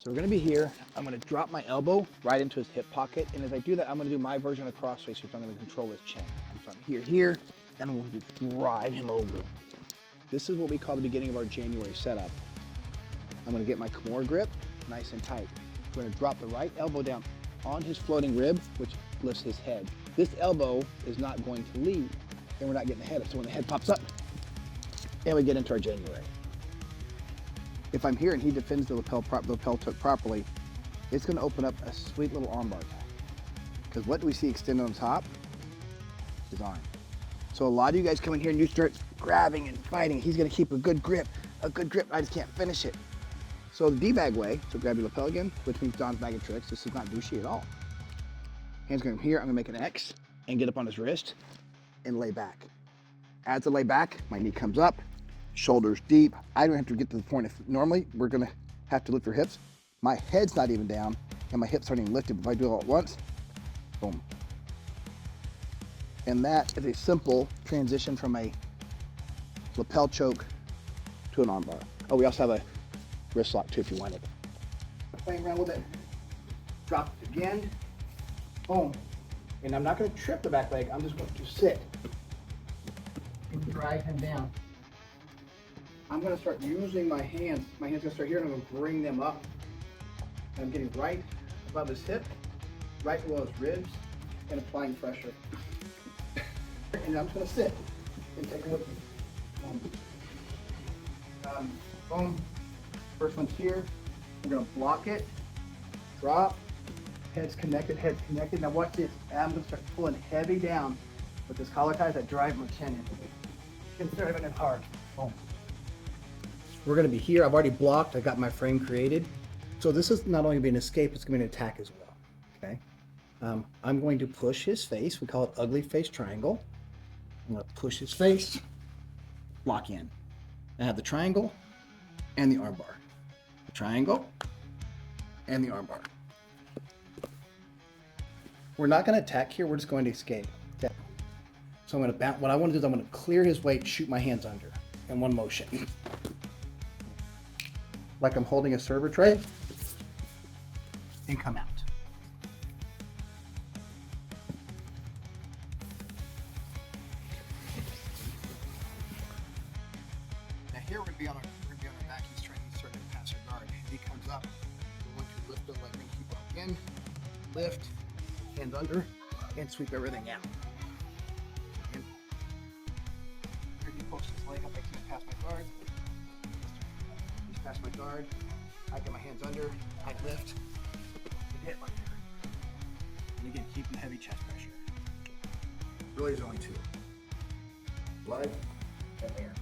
So we're gonna be here. I'm gonna drop my elbow right into his hip pocket. And as I do that, I'm gonna do my version of crossface, which I'm gonna control his chin. So I'm here, and I'm going to drive him over. This is what we call the beginning of our January setup. I'm gonna get my Kimura grip nice and tight. We're gonna drop the right elbow down on his floating rib, which lifts his head. This elbow is not going to leave, and we're not getting the head up. So when the head pops up, and we get into our January. If I'm here and he defends the lapel tuck properly, it's going to open up a sweet little armbar attack. Because what do we see extended on top? His arm. So a lot of you guys come in here and you start grabbing and fighting. He's going to keep a good grip. I just can't finish it. So the D-bag way, so grab your lapel again, which means Don's bag of tricks. This is not douchey at all. Hands going here, I'm going to make an X and get up on his wrist and lay back. As I lay back, my knee comes up. Shoulders deep. I don't have to get to the point if normally we're gonna have to lift your hips. My head's not even down and my hips aren't even lifted. If I do it all at once, boom. And that is a simple transition from a lapel choke to an armbar. Oh, we also have a wrist lock too if you want it. Playing around with it. Drop it again. Boom. And I'm not gonna trip the back leg, I'm just going to sit and drag him down. I'm going to start using my hands. My hands going to start here, and I'm going to bring them up. And I'm getting right above his hip, right below his ribs, and applying pressure. And I'm just going to sit and take a look. Boom. First one's here. We're going to block it, drop, heads connected. Now watch this. I'm going to start pulling heavy down with this collar tie as I drive my chin in. You can start having it hard. Boom. We're going to be here. I've already blocked. I got my frame created. So this is not only going to be an escape, it's going to be an attack as well. Okay. I'm going to push his face. We call it ugly face triangle. I'm going to push his face, lock in. I have the triangle and the armbar. The triangle and the armbar. We're not going to attack here. We're just going to escape. Okay. So I'm going to bounce. What I want to do is I'm going to clear his weight, shoot my hands under in one motion. Like I'm holding a server tray, and come out. Now here we're gonna be on our back. He's starting to pass our guard. He comes up. We're going to lift the leg and keep up again. Lift, hands under, and sweep everything out. And here he pulls his leg up. I can't pass my guard. Pass my guard, I get my hands under, I lift, and hit like there. And again, keeping heavy chest pressure. Really there's only two. Blood and air.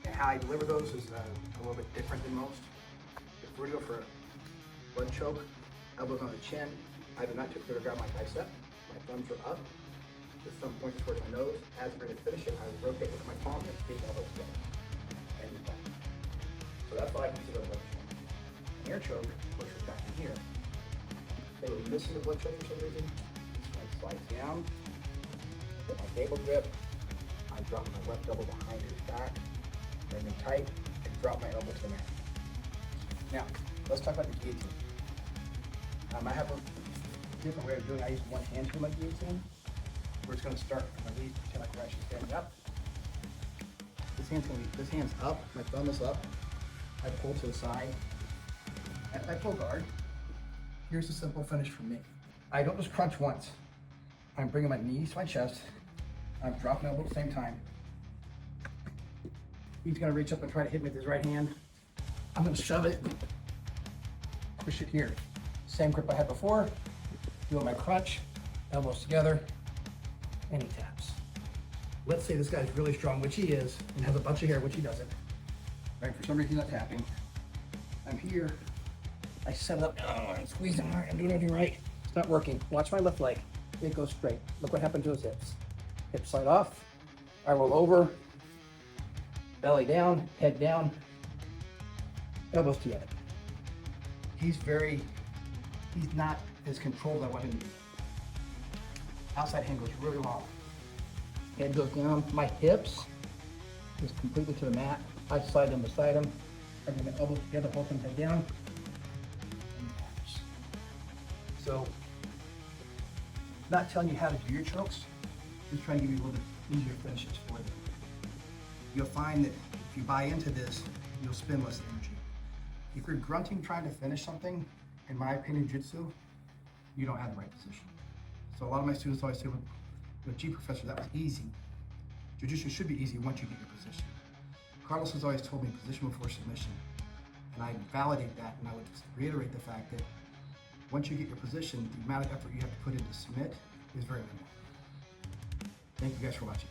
And how I deliver those is a little bit different than most. If we're going to go for a blood choke, elbows on the chin, I do not typically grab my bicep. My thumbs are up. With some points towards my nose. As we're going to finish it, I rotate with my palm and take elbows down. And back. So that's why I consider a blood choke. An air choke pushes back in here. They were missing the blood choke for some reason. I slide down, get my table grip, I drop my left elbow behind his back, bring him tight, and drop my elbow to the mat. Now, let's talk about the guillotine. I have a different way of doing it. I use one hand to my guillotine. We're just going to start from my knees, pretend like we're actually standing up. This hand's up, my thumb is up. I pull to the side. As I pull guard, here's the simple finish for me. I don't just crunch once. I'm bringing my knees to my chest. I'm dropping elbow at the same time. He's gonna reach up and try to hit me with his right hand. I'm gonna shove it, push it here. Same grip I had before. Doing my crunch, elbows together, and he taps. Let's say this guy's really strong, which he is, and has a bunch of hair, which he doesn't. Right, for some reason he's not tapping. I'm here. I set it up. Oh, I'm squeezing hard. I'm doing everything right. It's not working. Watch my left leg. It goes straight. Look what happened to his hips. Hips slide off. I roll over. Belly down. Head down. Elbows together. He's not as controlled as I want him to be. Outside hand goes really long. Head goes down. My hips is completely to the mat. I slide them beside him. I bring my elbows together, hold them head down. So, not telling you how to do your chokes, just trying to give you a little bit easier finishes for them. You'll find that if you buy into this, you'll spend less energy. If you're grunting trying to finish something, in my opinion, jiu-jitsu, you don't have the right position. So a lot of my students always say, with G professor, that was easy. Jiu-jitsu should be easy once you get your position. Carlos has always told me position before submission. And I validate that, and I would just reiterate the fact that once you get your position, the amount of effort you have to put in to submit is very minimal. Thank you guys for watching.